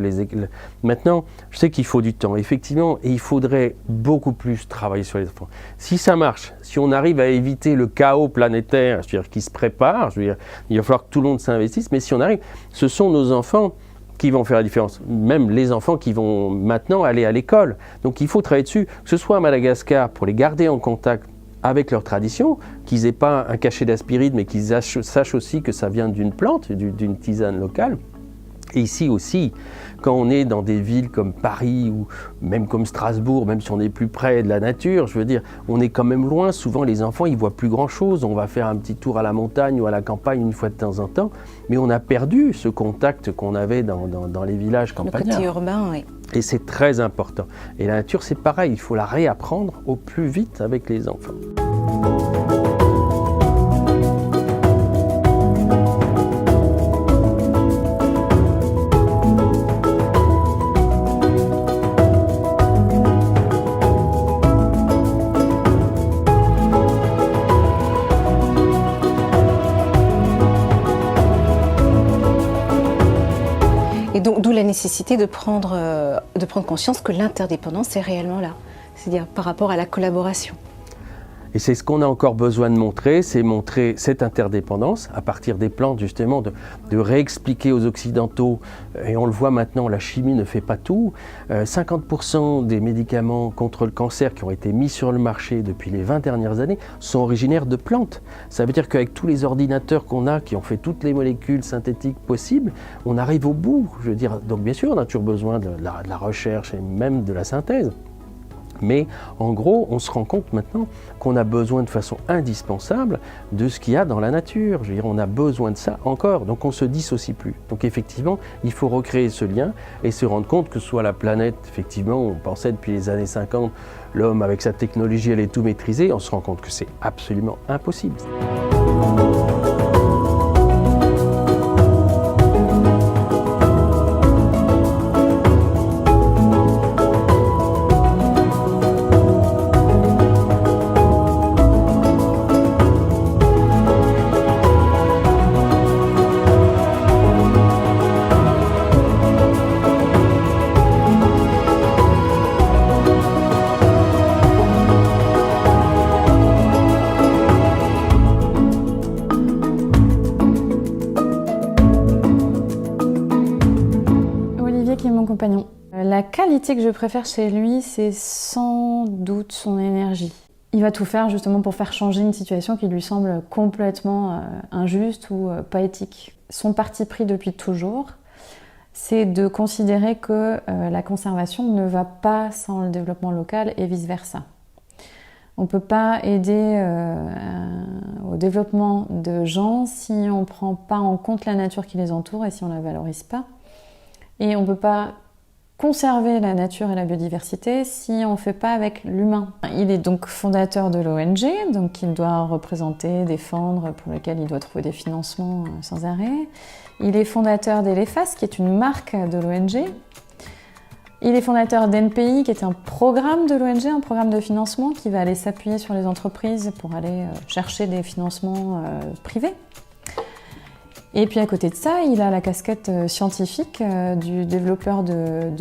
maintenant, je sais qu'il faut du temps. Effectivement, et il faudrait beaucoup plus travailler sur les enfants. Si ça marche, si on arrive à éviter le chaos planétaire, je veux dire, qui se prépare, je veux dire, il va falloir que tout le monde s'investisse. Mais si on arrive, ce sont nos enfants qui vont faire la différence, même les enfants qui vont maintenant aller à l'école. Donc il faut travailler dessus, que ce soit à Madagascar, pour les garder en contact avec leur tradition, qu'ils n'aient pas un cachet d'aspirine, mais qu'ils sachent aussi que ça vient d'une plante, d'une tisane locale. Et ici aussi, quand on est dans des villes comme Paris ou même comme Strasbourg, même si on est plus près de la nature, je veux dire, on est quand même loin. Souvent, les enfants, ils voient plus grand-chose. On va faire un petit tour à la montagne ou à la campagne une fois de temps en temps. Mais on a perdu ce contact qu'on avait dans les villages campagnards. Le côté urbain, oui. Et c'est très important. Et la nature, c'est pareil. Il faut la réapprendre au plus vite avec les enfants. Et donc, d'où la nécessité de prendre conscience que l'interdépendance est réellement là, c'est-à-dire par rapport à la collaboration. Et c'est ce qu'on a encore besoin de montrer, c'est montrer cette interdépendance à partir des plantes, justement, de réexpliquer aux Occidentaux, et on le voit maintenant, la chimie ne fait pas tout. 50% des médicaments contre le cancer qui ont été mis sur le marché depuis les 20 dernières années sont originaires de plantes. Ça veut dire qu'avec tous les ordinateurs qu'on a, qui ont fait toutes les molécules synthétiques possibles, on arrive au bout. Je veux dire, donc bien sûr, on a toujours besoin de la recherche et même de la synthèse. Mais en gros, on se rend compte maintenant qu'on a besoin de façon indispensable de ce qu'il y a dans la nature. Je veux dire, on a besoin de ça encore, donc on ne se dissocie plus. Donc effectivement, il faut recréer ce lien et se rendre compte que ce soit la planète, effectivement, on pensait depuis les années 50, l'homme avec sa technologie allait tout maîtriser, on se rend compte que c'est absolument impossible. La qualité que je préfère chez lui, c'est sans doute son énergie. Il va tout faire justement pour faire changer une situation qui lui semble complètement injuste ou pas éthique. Son parti pris depuis toujours, c'est de considérer que la conservation ne va pas sans le développement local et vice-versa. On ne peut pas aider au développement de gens si on ne prend pas en compte la nature qui les entoure et si on ne la valorise pas. Et on ne peut pas conserver la nature et la biodiversité si on ne fait pas avec l'humain. Il est donc fondateur de l'ONG, donc il doit représenter, défendre, pour lequel il doit trouver des financements sans arrêt. Il est fondateur d'Elefas, qui est une marque de l'ONG. Il est fondateur d'NPI, qui est un programme de l'ONG, un programme de financement qui va aller s'appuyer sur les entreprises pour aller chercher des financements privés. Et puis à côté de ça, il a la casquette scientifique du développeur de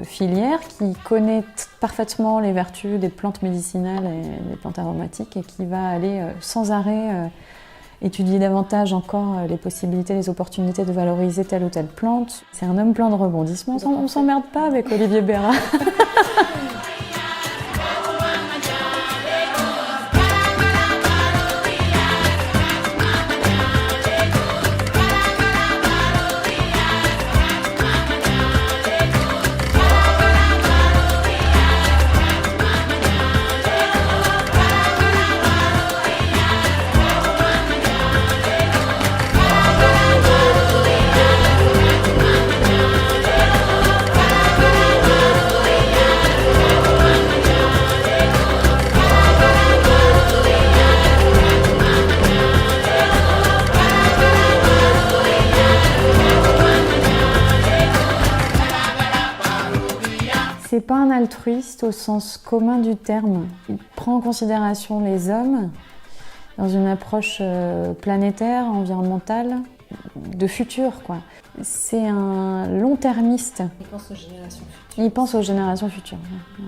filières qui connaît parfaitement les vertus des plantes médicinales et des plantes aromatiques et qui va aller sans arrêt étudier davantage encore les possibilités, les opportunités de valoriser telle ou telle plante. C'est un homme plein de rebondissements. On s'emmerde pas avec Olivier Béra. C'est pas un altruiste au sens commun du terme. Il prend en considération les hommes dans une approche planétaire, environnementale, de futur, quoi. C'est un long-termiste. Il pense aux générations futures. Il pense aux générations futures. Ouais.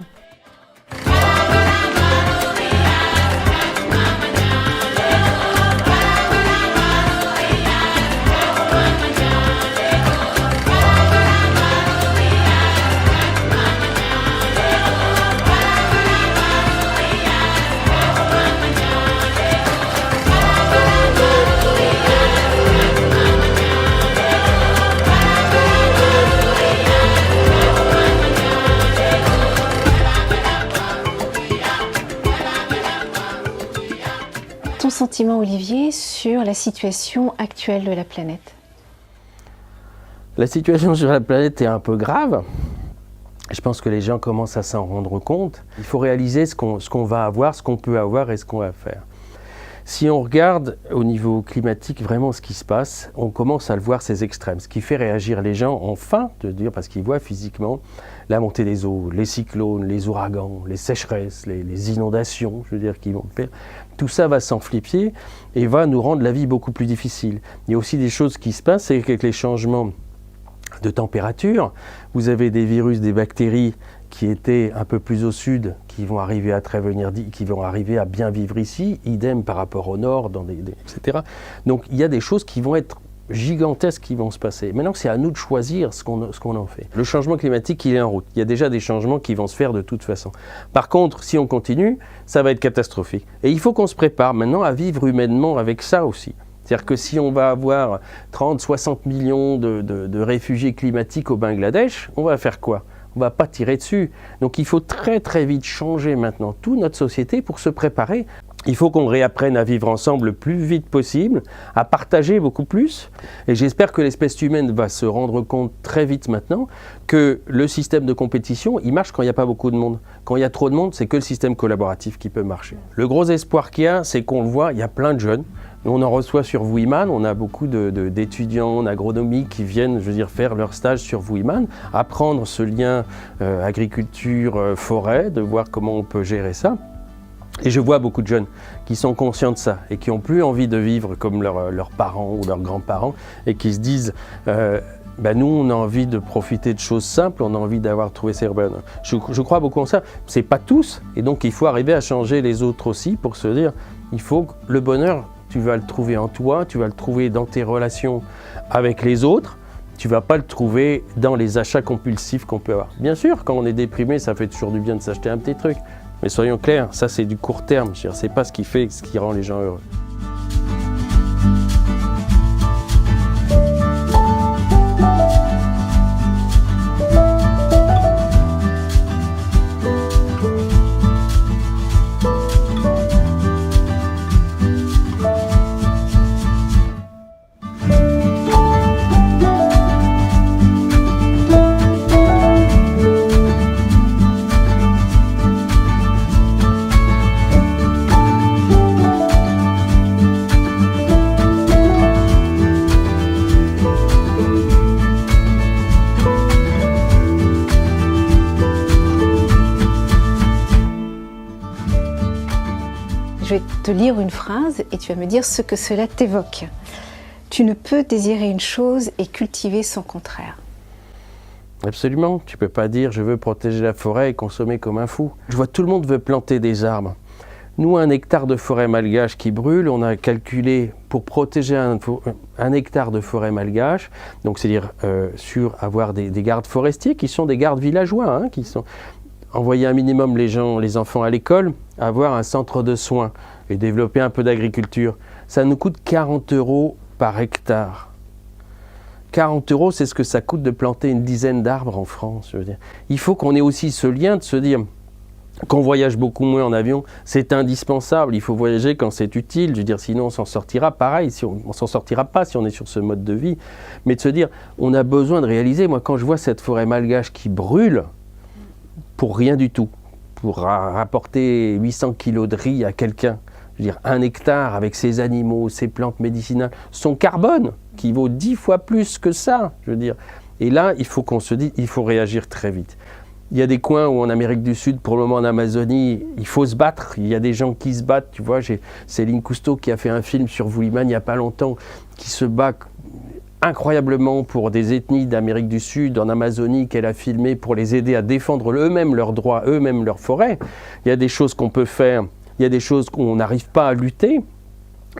Ton sentiment, Olivier, sur la situation actuelle de la planète? La situation sur la planète est un peu grave. Je pense que les gens commencent à s'en rendre compte. Il faut réaliser ce qu'on va avoir, ce qu'on peut avoir et ce qu'on va faire. Si on regarde au niveau climatique vraiment ce qui se passe, on commence à le voir, ces extrêmes. Ce qui fait réagir les gens, enfin, de dire, parce qu'ils voient physiquement la montée des eaux, les cyclones, les ouragans, les sécheresses, les inondations, je veux dire, qui vont faire. Tout ça va s'amplifier et va nous rendre la vie beaucoup plus difficile. Il y a aussi des choses qui se passent, c'est qu'avec les changements de température, vous avez des virus, des bactéries qui étaient un peu plus au sud, qui vont arriver à qui vont arriver à bien vivre ici, idem par rapport au nord, etc. Donc il y a des choses qui vont être gigantesques qui vont se passer. Maintenant, c'est à nous de choisir ce qu'on en fait. Le changement climatique, il est en route. Il y a déjà des changements qui vont se faire de toute façon. Par contre, si on continue, ça va être catastrophique. Et il faut qu'on se prépare maintenant à vivre humainement avec ça aussi. C'est-à-dire que si on va avoir 30, 60 millions de réfugiés climatiques au Bangladesh, on va faire quoi ? On ne va pas tirer dessus. Donc il faut très très vite changer maintenant toute notre société pour se préparer. Il faut qu'on réapprenne à vivre ensemble le plus vite possible, à partager beaucoup plus. Et j'espère que l'espèce humaine va se rendre compte très vite maintenant que le système de compétition, il marche quand il n'y a pas beaucoup de monde. Quand il y a trop de monde, c'est que le système collaboratif qui peut marcher. Le gros espoir qu'il y a, c'est qu'on le voit, il y a plein de jeunes. Nous, on en reçoit sur Wuiman, on a beaucoup d'étudiants en agronomie qui viennent, faire leur stage sur Wuiman, apprendre ce lien agriculture-forêt, de voir comment on peut gérer ça. Et je vois beaucoup de jeunes qui sont conscients de ça et qui n'ont plus envie de vivre comme leurs parents ou leurs grands-parents et qui se disent nous, on a envie de profiter de choses simples, on a envie d'avoir trouvé ces urbains. Je crois beaucoup en ça. Ce n'est pas tous, et donc il faut arriver à changer les autres aussi pour se dire il faut que le bonheur, tu vas le trouver en toi, tu vas le trouver dans tes relations avec les autres. Tu ne vas pas le trouver dans les achats compulsifs qu'on peut avoir. Bien sûr, quand on est déprimé, ça fait toujours du bien de s'acheter un petit truc. Mais soyons clairs, ça c'est du court terme. Ce n'est pas ce qui rend les gens heureux. te lire une phrase et tu vas me dire ce que cela t'évoque. Tu ne peux désirer une chose et cultiver son contraire. Absolument, tu peux pas dire je veux protéger la forêt et consommer comme un fou. Je vois tout le monde veut planter des arbres. Nous, 1 hectare de forêt malgache qui brûle, on a calculé pour protéger un hectare de forêt malgache, donc c'est-à-dire avoir des gardes forestiers qui sont des gardes villageois, hein, qui sont envoyer un minimum les enfants à l'école, avoir un centre de soins et développer un peu d'agriculture. Ça nous coûte 40 € par hectare. 40 €, c'est ce que ça coûte de planter une dizaine d'arbres en France. Je veux dire. Il faut qu'on ait aussi ce lien de se dire qu'on voyage beaucoup moins en avion, c'est indispensable. Il faut voyager quand c'est utile. Je veux dire, sinon on s'en sortira pareil. On s'en sortira pas si on est sur ce mode de vie. Mais de se dire, on a besoin de réaliser. Moi, quand je vois cette forêt malgache qui brûle pour rien du tout, pour rapporter 800 kilos de riz à quelqu'un. Je veux dire, 1 hectare avec ses animaux, ses plantes médicinales, son carbone qui vaut 10 fois plus que ça. Je veux dire. Et là, il faut qu'on se dise, il faut réagir très vite. Il y a des coins où en Amérique du Sud, pour le moment en Amazonie, il faut se battre. Il y a des gens qui se battent. Tu vois, j'ai Céline Cousteau qui a fait un film sur Wuliman il n'y a pas longtemps, qui se bat incroyablement pour des ethnies d'Amérique du Sud, en Amazonie, qu'elle a filmé pour les aider à défendre eux-mêmes leurs droits, eux-mêmes leurs forêts. Il y a des choses qu'on peut faire. Il y a des choses qu'on n'arrive pas à lutter.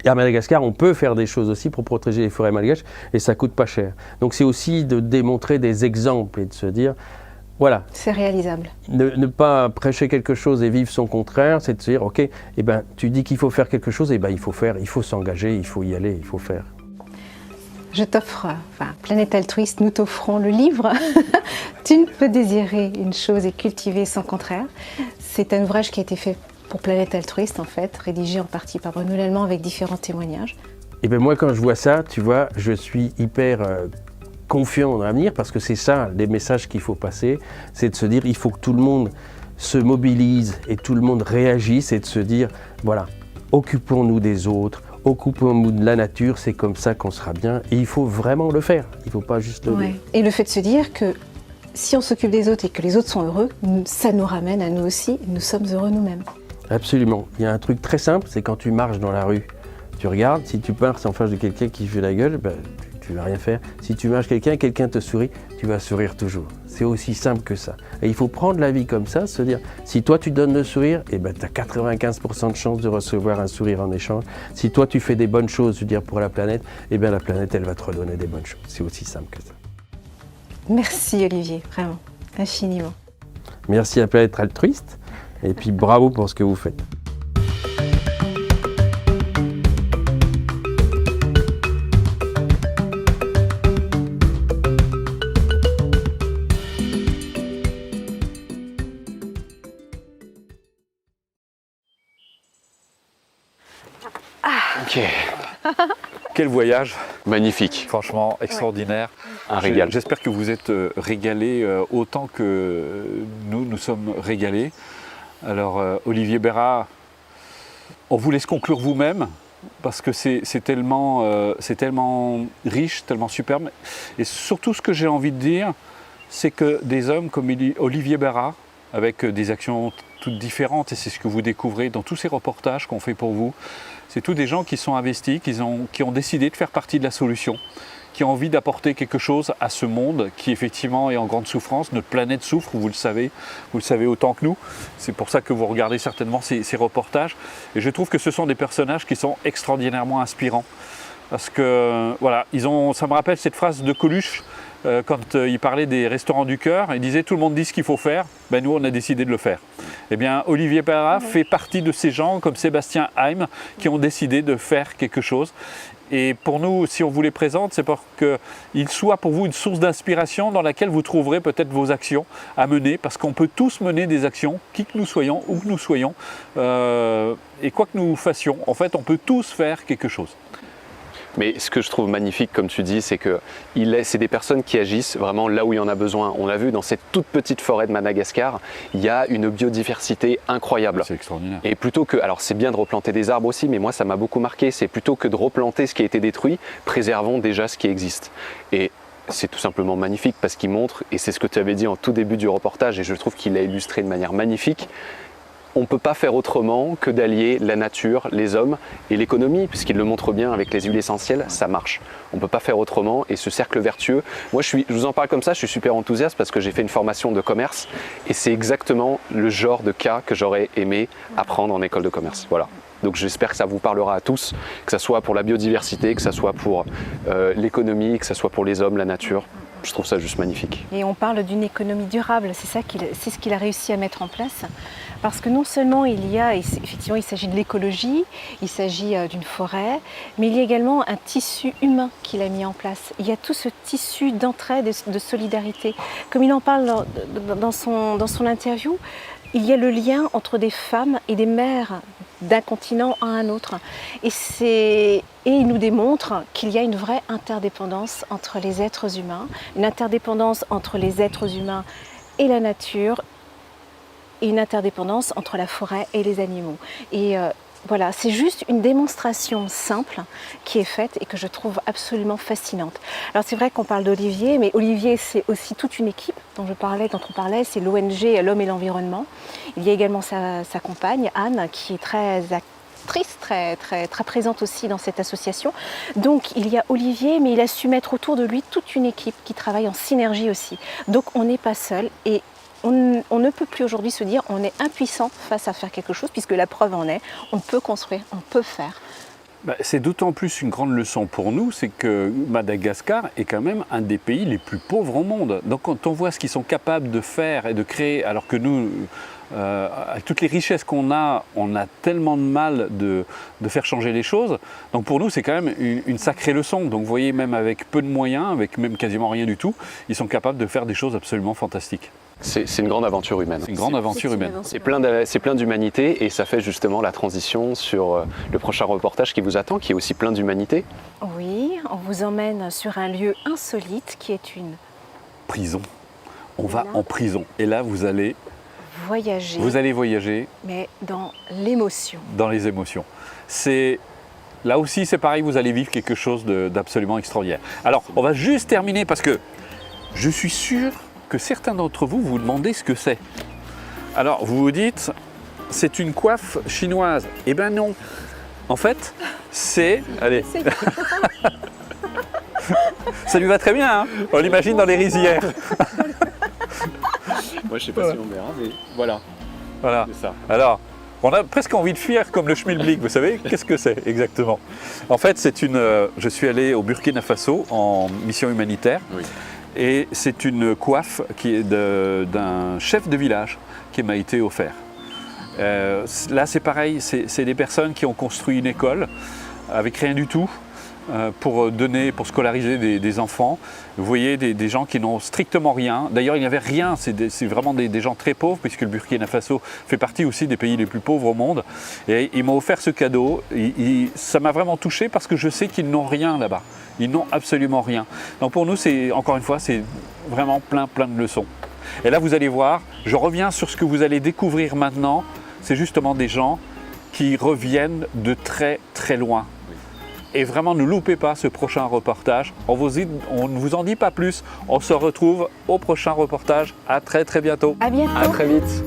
Et à Madagascar, on peut faire des choses aussi pour protéger les forêts malgaches et ça ne coûte pas cher. Donc c'est aussi de démontrer des exemples et de se dire, voilà. C'est réalisable. Ne pas prêcher quelque chose et vivre son contraire, c'est de se dire, ok, eh ben, tu dis qu'il faut faire quelque chose, eh ben, il faut faire, il faut s'engager, il faut y aller, il faut faire. Je t'offre, Planète Altruiste, nous t'offrons le livre. Tu ne peux désirer une chose et cultiver son contraire. C'est un ouvrage qui a été fait pour Planète Altruiste, en fait, rédigé en partie par Bruno Lallemand avec différents témoignages. Et bien moi, quand je vois ça, tu vois, je suis hyper confiant dans l'avenir parce que c'est ça, les messages qu'il faut passer, c'est de se dire, il faut que tout le monde se mobilise et tout le monde réagisse et de se dire, voilà, occupons-nous des autres, occupons-nous de la nature, c'est comme ça qu'on sera bien. Et il faut vraiment le faire, il ne faut pas juste le dire. Et le fait de se dire que si on s'occupe des autres et que les autres sont heureux, ça nous ramène à nous aussi, nous sommes heureux nous-mêmes. Absolument. Il y a un truc très simple, c'est quand tu marches dans la rue, tu regardes, si tu passes en face de quelqu'un qui fait la gueule, ben, tu ne vas rien faire. Si tu marches quelqu'un te sourit, tu vas sourire toujours. C'est aussi simple que ça. Et il faut prendre la vie comme ça, se dire, si toi tu donnes le sourire, eh ben, tu as 95% de chances de recevoir un sourire en échange. Si toi tu fais des bonnes choses, je veux dire, pour la planète, eh bien, la planète, elle va te redonner des bonnes choses. C'est aussi simple que ça. Merci Olivier, vraiment, infiniment. Merci à Planète Altruiste. Et puis bravo pour ce que vous faites. Ok. Quel voyage! Magnifique. Franchement, extraordinaire. Un régal. J'espère que vous êtes régalés autant que nous sommes régalés. Alors, Olivier Bérat, on vous laisse conclure vous-même, parce que c'est tellement riche, tellement superbe. Et surtout, ce que j'ai envie de dire, c'est que des hommes comme Olivier Bérat, avec des actions toutes différentes, et c'est ce que vous découvrez dans tous ces reportages qu'on fait pour vous, c'est tous des gens qui sont investis, qui ont décidé de faire partie de la solution, qui ont envie d'apporter quelque chose à ce monde qui effectivement est en grande souffrance. Notre planète souffre, vous le savez autant que nous. C'est pour ça que vous regardez certainement ces reportages. Et je trouve que ce sont des personnages qui sont extraordinairement inspirants. Parce que voilà, ça me rappelle cette phrase de Coluche, quand il parlait des restaurants du cœur, il disait tout le monde dit ce qu'il faut faire, ben nous on a décidé de le faire. Eh bien Olivier Bérat fait partie de ces gens comme Sébastien Heim qui ont décidé de faire quelque chose. Et pour nous, si on vous les présente, c'est pour qu'ils soient pour vous une source d'inspiration dans laquelle vous trouverez peut-être vos actions à mener, parce qu'on peut tous mener des actions, qui que nous soyons, où que nous soyons, et quoi que nous fassions, en fait on peut tous faire quelque chose. Mais ce que je trouve magnifique, comme tu dis, c'est que c'est des personnes qui agissent vraiment là où il y en a besoin. On l'a vu dans cette toute petite forêt de Madagascar, il y a une biodiversité incroyable. C'est extraordinaire. Et plutôt que, alors c'est bien de replanter des arbres aussi, mais moi ça m'a beaucoup marqué, c'est plutôt que de replanter ce qui a été détruit, préservons déjà ce qui existe. Et c'est tout simplement magnifique parce qu'il montre, et c'est ce que tu avais dit en tout début du reportage, et je trouve qu'il l'a illustré de manière magnifique, on ne peut pas faire autrement que d'allier la nature, les hommes et l'économie, puisqu'il le montre bien avec les huiles essentielles, ça marche. On ne peut pas faire autrement et ce cercle vertueux, moi je vous en parle comme ça, je suis super enthousiaste parce que j'ai fait une formation de commerce et c'est exactement le genre de cas que j'aurais aimé apprendre en école de commerce. Voilà. Donc j'espère que ça vous parlera à tous, que ce soit pour la biodiversité, que ce soit pour l'économie, que ce soit pour les hommes, la nature. Je trouve ça juste magnifique. Et on parle d'une économie durable, c'est ce qu'il a réussi à mettre en place. Parce que non seulement effectivement il s'agit de l'écologie, il s'agit d'une forêt, mais il y a également un tissu humain qu'il a mis en place. Il y a tout ce tissu d'entraide et de solidarité. Comme il en parle dans son interview, il y a le lien entre des femmes et des mères d'un continent à un autre. Et il nous démontre qu'il y a une vraie interdépendance entre les êtres humains, une interdépendance entre les êtres humains et la nature, et une interdépendance entre la forêt et les animaux. Et voilà, c'est juste une démonstration simple qui est faite et que je trouve absolument fascinante. Alors c'est vrai qu'on parle d'Olivier, mais Olivier c'est aussi toute une équipe dont on parlait, c'est l'ONG L'Homme et l'Environnement. Il y a également sa compagne Anne qui est très actrice, très présente aussi dans cette association. Donc il y a Olivier, mais il a su mettre autour de lui toute une équipe qui travaille en synergie aussi. Donc on n'est pas seul et on ne peut plus aujourd'hui se dire on est impuissant face à faire quelque chose, puisque la preuve en est, on peut construire, on peut faire. C'est d'autant plus une grande leçon pour nous, c'est que Madagascar est quand même un des pays les plus pauvres au monde. Donc quand on voit ce qu'ils sont capables de faire et de créer, alors que nous, avec toutes les richesses qu'on a, on a tellement de mal de faire changer les choses. Donc pour nous, c'est quand même une sacrée leçon. Donc vous voyez, même avec peu de moyens, avec même quasiment rien du tout, ils sont capables de faire des choses absolument fantastiques. C'est une grande aventure humaine. C'est une grande aventure humaine. C'est plein d'humanité et ça fait justement la transition sur le prochain reportage qui vous attend, qui est aussi plein d'humanité. Oui, on vous emmène sur un lieu insolite qui est une prison. On va en prison. Et là, vous allez voyager. Vous allez voyager. Mais dans l'émotion. Dans les émotions. Là aussi, c'est pareil, vous allez vivre quelque chose d'absolument extraordinaire. Alors, on va juste terminer parce que je suis sûr que certains d'entre vous vous demandez ce que c'est. Alors, vous vous dites, c'est une coiffe chinoise. Eh bien non. En fait, c'est... Allez. Ça lui va très bien, hein. On l'imagine dans les rizières. Moi, je sais pas si on verra, mais voilà. Voilà. C'est ça. Alors, on a presque envie de fuir comme le schmilblick, vous savez. Qu'est-ce que c'est exactement? En fait, je suis allé au Burkina Faso en mission humanitaire. Oui. Et c'est une coiffe qui est d'un chef de village qui m'a été offert. Là, c'est pareil, c'est des personnes qui ont construit une école avec rien du tout pour scolariser des enfants. Vous voyez des gens qui n'ont strictement rien. D'ailleurs, il n'y avait rien, c'est vraiment des gens très pauvres, puisque le Burkina Faso fait partie aussi des pays les plus pauvres au monde. Et ils m'ont offert ce cadeau. Ça m'a vraiment touché parce que je sais qu'ils n'ont rien là-bas. Ils n'ont absolument rien. Donc pour nous, encore une fois, c'est vraiment plein de leçons. Et là, vous allez voir, je reviens sur ce que vous allez découvrir maintenant. C'est justement des gens qui reviennent de très loin. Et vraiment, ne loupez pas ce prochain reportage. On ne vous en dit pas plus. On se retrouve au prochain reportage. À très bientôt. À bientôt. À très vite.